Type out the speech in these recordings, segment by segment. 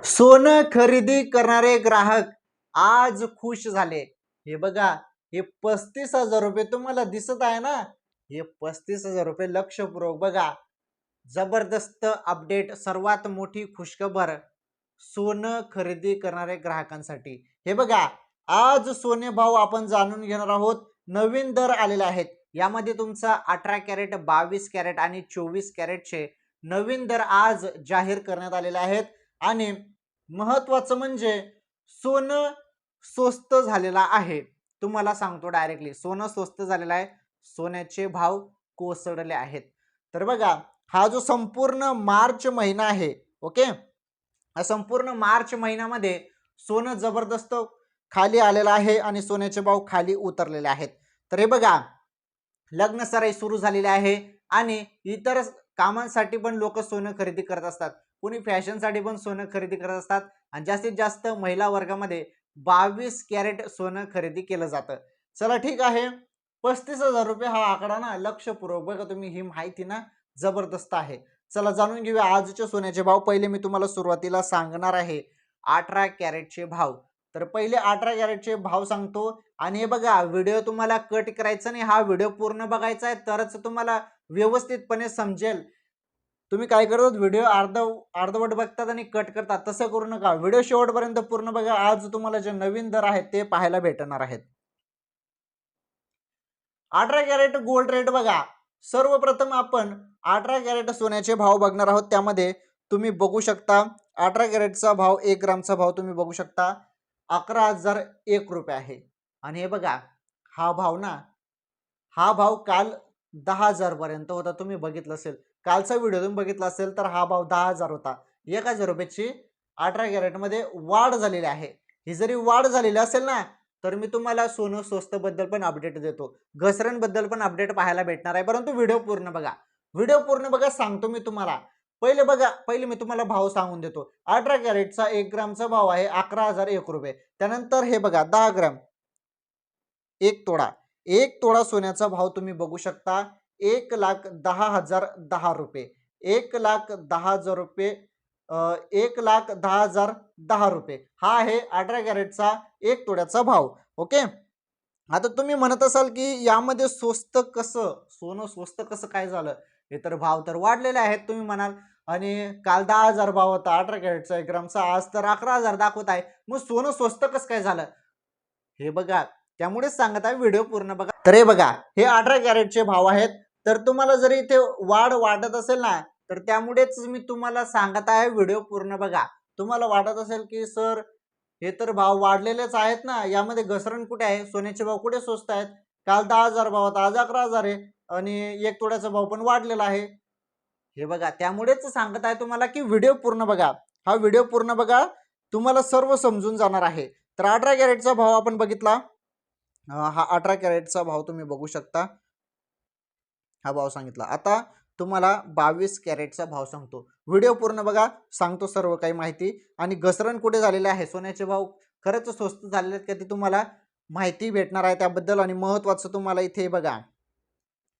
सोनं खरेदी करणारे ग्राहक आज खुश झाले। हे बघा, हे 35,000 रुपये तुम्हाला दिसत आहे ना, हे 35,000 रुपये लक्षपूर्वक बघा. जबरदस्त अपडेट, सर्वात मोठी खुशखबर सोनं खरेदी करणारे ग्राहकांसाठी. हे बघा, आज सोने भाव आपण जाणून घेणार आहोत. नवीन दर आलेले आहेत. यामध्ये तुमचा 18 कॅरेट, 22 कॅरेट आणि 24 कॅरेटचे नवीन दर आज जाहीर करण्यात आलेले आहेत. आणि महत्वाचं म्हणजे सोनं स्वस्त झालेला आहे. तुम्हाला सांगतो डायरेक्टली, सोनं स्वस्त झालेलं आहे. सोन्याचे भाव कोसळले आहेत. तर बघा, हा जो संपूर्ण मार्च महिना आहे, ओके, संपूर्ण मार्च महिन्यामध्ये सोनं जबरदस्त खाली आलेलं आहे आणि सोन्याचे भाव खाली उतरलेले आहेत. तर हे बघा, लग्न सराई सुरू झालेली आहे आणि इतर कामांसाठी पण लोक सोनं खरेदी करत असतात. कोणी फॅशनसाठी पण सोनं खरेदी करत असतात आणि जास्तीत जास्त महिला वर्गामध्ये 22 कॅरेट सोनं खरेदी केलं जातं. चला ठीक आहे, 35,000 रुपये हा आकडा ना लक्षपूर्वक बघा तुम्ही, ही माहिती ना जबरदस्त आहे. चला जाणून घेऊया आजचे सोन्याचे भाव. पहिले मी तुम्हाला सुरुवातीला सांगणार आहे 18 कॅरेटचे भाव. तर पहिले 18 कॅरेटचे भाव सांगतो. आणि हे बघा, व्हिडिओ तुम्हाला कट करायचा नाही, हा व्हिडिओ पूर्ण बघायचा आहे, तरच तुम्हाला व्यवस्थितपणे समजेल. तुम्ही काय करतात, व्हिडिओ अर्धवट बघतात आणि कट करतात, तसं करू नका. व्हिडिओ शेवटपर्यंत पूर्ण बघा. आज तुम्हाला जे नवीन दर आहेत ते पाहायला भेटणार आहेत. 18 कॅरेट गोल्ड रेट बघा. सर्वप्रथम आपण 18 कॅरेट सोन्याचे भाव बघणार आहोत. त्यामध्ये तुम्ही बघू शकता 18 कॅरेटचा भाव, 1 ग्रामचा भाव तुम्ही बघू शकता 11,001 रुपये आहे. आणि हे बघा, हा भाव ना, हा भाव काल 10,000 पर्यंत होता. तुम्ही बघितलं असेल, कालचा व्हिडिओ तुम्ही बघितला असेल तर हा भाव 10,000 होता. 1,000 रुपयाची 18 कॅरेट मध्ये वाढ झालेली आहे. ही जरी वाढ झालेली असेल ना, तर मी तुम्हाला सोनं स्वस्त बद्दल पण अपडेट देतो, घसरण बद्दल पण अपडेट पाहायला भेटणार आहे. परंतु व्हिडिओ पूर्ण बघा, व्हिडिओ पूर्ण बघा, सांगतो मी तुम्हाला. पहिले बघा, पहिले मी तुम्हाला भाव सांगून देतो. 18 कॅरेटचा 1 ग्रामचा भाव आहे 11,001 रुपये. त्यानंतर हे बघा, 10 ग्राम 1 तोडा, 1 तोडा सोन्याचा भाव तुम्ही बघू शकता 1,10,010 रुपये. 1,10,000 रुपये, 1,10,010 रुपये हा आहे 18 कॅरेटचा 1 तोड्याचा भाव. ओके, आता तुम्ही म्हणत असाल की यामध्ये स्वस्त कसं, सोनं स्वस्त कसं काय झालं? हे तर भाव तर वाढलेले आहेत तुम्ही म्हणाल. आणि काल 10,000 भाव होता 18 कॅरेटचा 1 ग्रामचा, आज तर 11,000 दाखवत आहे. मग सोनं स्वस्त कसं काय झालं? हे बघा, त्यामुळेच सांगत आहे, व्हिडिओ पूर्ण बघा. तर हे बघा, हे 18 कॅरेटचे भाव आहेत. तर तुम्हाला जरी इथे वाढ वाटत असेल ना, तर त्यामुळेच मी तुम्हाला सांगत आहे, व्हिडिओ पूर्ण बघा. तुम्हाला वाटत असेल की सर हे तर भाव वाढलेलेच आहेत ना, यामध्ये घसरण कुठे आहे? सोन्याचे भाव कुठे स्वस्त आहेत? काल 10,000 भाव होता, आज 11,000 आहे आणि 1 तोड्याचा भाव पण वाढलेला आहे. हे बघा, त्यामुळेच सांगत आहे तुम्हाला की व्हिडिओ पूर्ण बघा. हा व्हिडिओ पूर्ण बघा, तुम्हाला सर्व समजून जाणार आहे. तर 18 कॅरेटचा भाव आपण बघितला. हा 18 कॅरेटचा भाव तुम्ही बघू शकता, हा भाव सांगितला. आता तुम्हाला 22 कॅरेटचा भाव सांगतो. व्हिडिओ पूर्ण बघा, सांगतो सर्व काही माहिती. आणि घसरण कुठे झालेले आहे, सोन्याचे भाव खरंच स्वस्त झालेले आहेत का, ते तुम्हाला माहिती भेटणार आहे त्याबद्दल. आणि महत्त्वाचं तुम्हाला इथे बघा,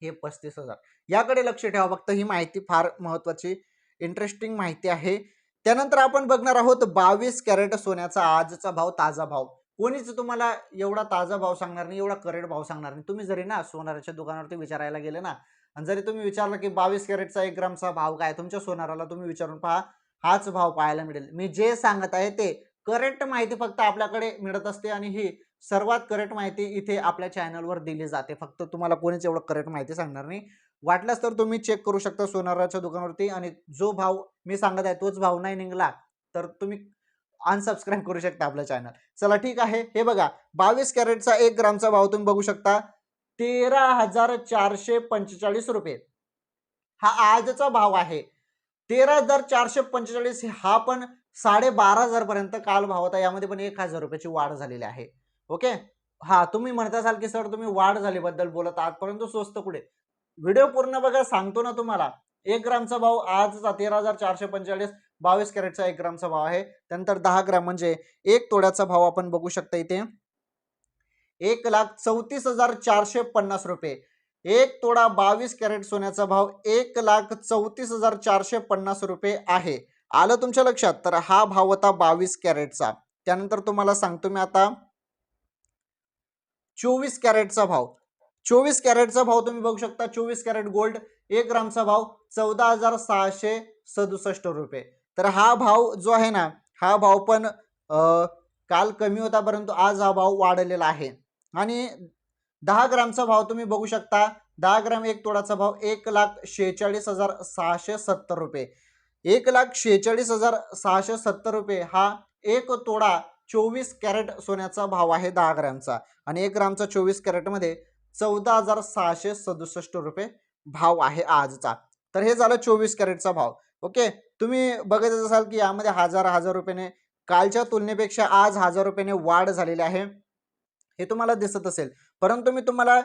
हे 35,000, याकडे लक्ष ठेवा फक्त. ही माहिती फार महत्त्वाची, इंटरेस्टिंग माहिती आहे. त्यानंतर आपण बघणार आहोत 22 कॅरेट सोन्याचा आजचा भाव, ताजा भाव. कोणीच तुम्हाला एवढा ताजा भाव सांगणार नाही, एवढा करेक्ट भाव सांगणार नाही. तुम्ही जरी ना सोनाराच्या दुकानावरती विचारायला गेले ना, आणि जरी तुम्ही विचारलं की 22 कॅरेटचा 1 ग्रामचा भाव काय, तुमच्या सोनाराला तुम्ही विचारून पहा, हाच भाव पाहायला मिळेल. मी जे सांगत आहे ते करेक्ट माहिती फक्त आपल्याकडे मिळत असते. आणि ही सर्वात करेक्ट माहिती इथे आपल्या चॅनलवर दिली जाते. फक्त तुम्हाला कोणीच एवढं करेक्ट माहिती सांगणार नाही. वाटल्यास तर तुम्ही चेक करू शकता सोनाराच्या दुकानावरती, आणि जो भाव मी सांगत आहे तोच भाव नाही निघाला तर तुम्ही अनसबस्क्राईब करू शकता आपलं चॅनल. चला ठीक आहे, हे बघा, 22 कॅरेटचा 1 ग्रामचा भाव तुम्ही बघू शकता 13,445 रुपये हा आजचा भाव आहे. 13,445 हा पण 12,500 पर्यंत काल भाव होता. यामध्ये पण 1,000 रुपयाची वाढ झालेली आहे. ओके, हा तुम्ही म्हणत असाल की सर तुम्ही वाढ झाल्याबद्दल बोलत आहात, परंतु स्वस्त कुठे? व्हिडिओ पूर्ण बघा, सांगतो ना तुम्हाला. 1 ग्रामचा भाव आजचा 13,445, 22 कॅरेटचा 1 ग्रामचा भाव आहे. त्यानंतर 10 ग्राम म्हणजे 1 तोड्याचा भाव आपण बघू शकता इथे 1,34,450 रुपये. 1 तोडा 22 कॅरेट सोन्याचा भाव 1,34,450 रुपये आहे. आलं तुमच्या लक्षात? तर हा भाव होता 22 कॅरेटचा. त्यानंतर तुम्हाला सांगतो मी आता 24 कॅरेटचा भाव. 24 कॅरेटचा भाव तुम्ही बघू शकता. 24 कॅरेट गोल्ड 1 ग्रामचा भाव 14,667 रुपये. तर हा भाव जो आहे ना, हा भाव पण काल कमी होता, परंतु आज हा भाव वाढलेला आहे. आणि 10 ग्रामचा भाव तुम्ही बघू शकता. 10 ग्राम 1 तोळाचा भाव 1,46,670 रुपये. 1,46,670 रुपये हा 1 तोळा 24 कॅरेट सोन्याचा भाव आहे 10 ग्रामचा. आणि 1 ग्रामचा 24 कॅरेटमध्ये 14,667 रुपये भाव आहे आजचा. तर हे झालं 24 कॅरेटचा भाव. ओके. तुम्ही बघतच असाल की यामध्ये हजार रुपयाने कालच्या तुलनेपेक्षा आज 1000 रुपयाने वाढ झालेली आहे. हे तुम्हाला दिसत असेल. परंतु मी तुम्हाला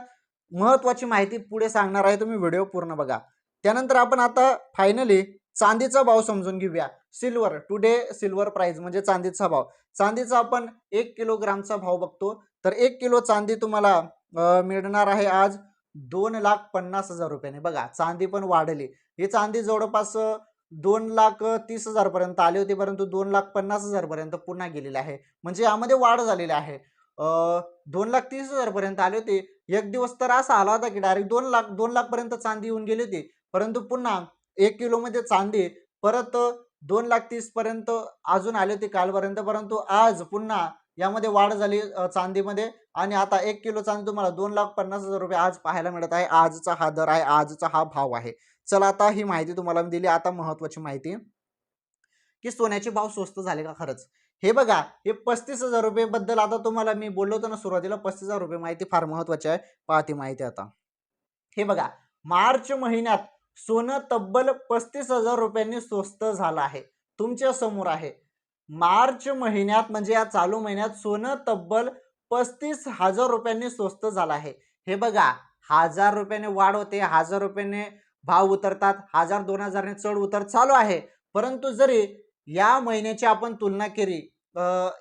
महत्त्वाची माहिती पुढे सांगणार आहे. तुम्ही व्हिडिओ पूर्ण बघा. त्यानंतर आपण आता फायनली चांदीचा भाव समजून घेऊया. सिल्वर टुडे सिल्वर प्राइस म्हणजे चांदीचा भाव. चांदीचा आपण 1 किलोग्रामचा भाव बघतो. तर 1 किलो चांदी तुम्हाला मिळणार आहे आज 2,50,000 रुपयाने. बघा चांदी पण वाढली. ही चांदी जवळपास 2,30,000 पर्यंत आली होती, परंतु 2,50,000 पर्यंत पुन्हा गेलेली आहे. म्हणजे यामध्ये वाढ झालेली आहे. 2,30,000 पर्यंत आली होती. एक दिवस तर असा आला होता की डायरेक्ट 2 लाख पर्यंत चांदी येऊन गेली होती. परंतु पुन्हा 1 किलोमध्ये चांदी परत 2,30,000 पर्यंत अजून आली होती कालपर्यंत. परंतु आज पुन्हा यामध्ये वाढ झाली चांदीमध्ये. आणि आता 1 किलो चांदी तुम्हाला 2,50,000 रुपये आज पाहायला मिळत आहे. आजचा हा दर आहे, आजचा हा भाव आहे. चला आता ही माहिती तुम्हाला मी दिली. आता महत्त्वाची माहिती की सोन्याचे भाव स्वस्त झाले का खरंच? हे बघा, हे 35,000 रुपये बद्दल आता तुम्हाला मी बोललो होतो ना सुरुवातीला, 35,000 रुपये माहिती फार महत्त्वाची आहे. पहा ती माहिती आता. हे बघा, मार्च महिन्यात सोनं तब्बल 35,000 रुपयांनी स्वस्त झालं आहे. तुमच्या समोर आहे. मार्च महिन्यात म्हणजे या चालू महिन्यात सोनं तब्बल 35,000 रुपयांनी स्वस्त झालं आहे. हे बघा, 1,000 रुपयाने वाढ होते, 1,000 रुपयाने भाव उतरतात, 1,000-2,000 ने चढ उतर चालू आहे. परंतु जरी या महिन्याची आपण तुलना केली,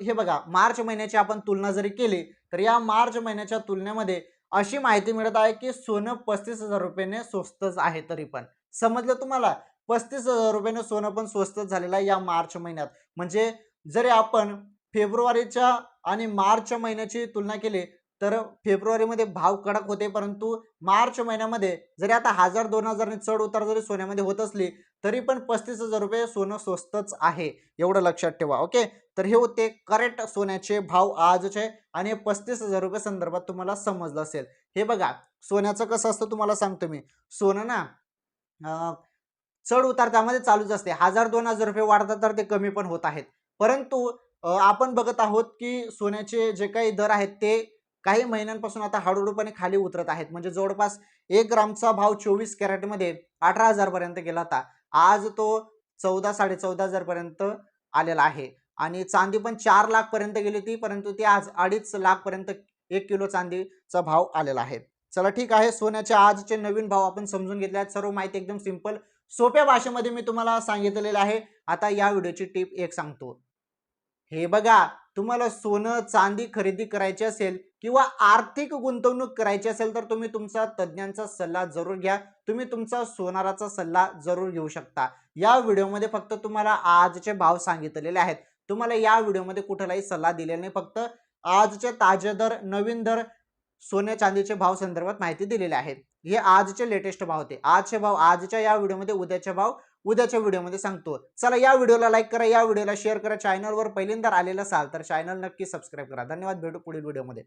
हे बघा मार्च महिन्याची आपण तुलना जरी केली, तर या मार्च महिन्याच्या तुलनेमध्ये अशी माहिती मिळत आहे की सोनं 35,000 रुपयाने स्वस्तच आहे. तरी पण समजलं तुम्हाला? 35,000 रुपयाने सोनं पण स्वस्त झालेलं आहे या मार्च महिन्यात. म्हणजे जरी आपण फेब्रुवारीच्या आणि मार्च महिन्याची तुलना केली, तर फेब्रुवारीमध्ये भाव कडक होते, परंतु मार्च महिन्यामध्ये जरी आता 1,000-2,000 ने चढ उतार जरी सोन्यामध्ये होत असली, तरी पण 35,000 रुपये सोनं स्वस्तच आहे. एवढं लक्षात ठेवा. ओके. तर हे होते करेक्ट सोन्याचे भाव आजचे. आणि 35,000 रुपये संदर्भात तुम्हाला समजलं असेल. हे बघा, सोन्याचं कसं असतं तुम्हाला सांगतो मी. सोनं ना चढ उतार त्यामध्ये चालूच असते. 1,000-2,000 रुपये वाढतात तर ते कमी पण होत आहेत. परंतु आपण बघत आहोत की सोन्याचे जे काही दर आहेत ते काही महिन्यांपासून आता हळूहळूपणे खाली उतरत आहेत. म्हणजे जवळपास 1 ग्रामचा भाव 24 कॅरेटमध्ये 18,000 पर्यंत गेला होता. आज तो 14,000-14,500 पर्यंत आलेला आहे. आणि चांदी पण 4 लाख पर्यंत गेली होती, परंतु ती आज 2.5 लाख पर्यंत 1 किलो चांदीचा भाव आलेला आहे. चला ठीक आहे. सोन्याचे आजचे नवीन भाव आपण समजून घेतले आहेत. सर्व माहिती एकदम सिंपल सोप्या भाषेमध्ये मी तुम्हाला सांगितलेलं आहे. आता या व्हिडिओची टिप एक सांगतो. हे बघा, तुम्हाला सोनं चांदी खरेदी करायची असेल किंवा आर्थिक गुंतवणूक करायची असेल, तर तुम्ही तुमचा तज्ञांचा सल्ला जरूर घ्या. तुम्ही तुमचा सोनाराचा सल्ला जरूर घेऊ शकता. या व्हिडिओमध्ये फक्त तुम्हाला आजचे भाव सांगितलेले आहेत. तुम्हाला या व्हिडिओमध्ये कुठलाही सल्ला दिलेला नाही. फक्त आजचे ताजे दर, नवीन दर, सोन्या चांदीचे भाव संदर्भात माहिती दिलेली आहे. हे आजचे लेटेस्ट भाव होते. आजचे भाव आजच्या या व्हिडिओमध्ये, उद्याचे भाव उद्याच्या व्हिडिओमध्ये सांगतो. चला या व्हिडिओला लाईक करा, या व्हिडिओला शेअर करा. चॅनलवर पहिल्यांदा आलेला असाल तर चॅनल नक्की सबस्क्राईब करा. धन्यवाद. भेटू पुढील व्हिडिओमध्ये.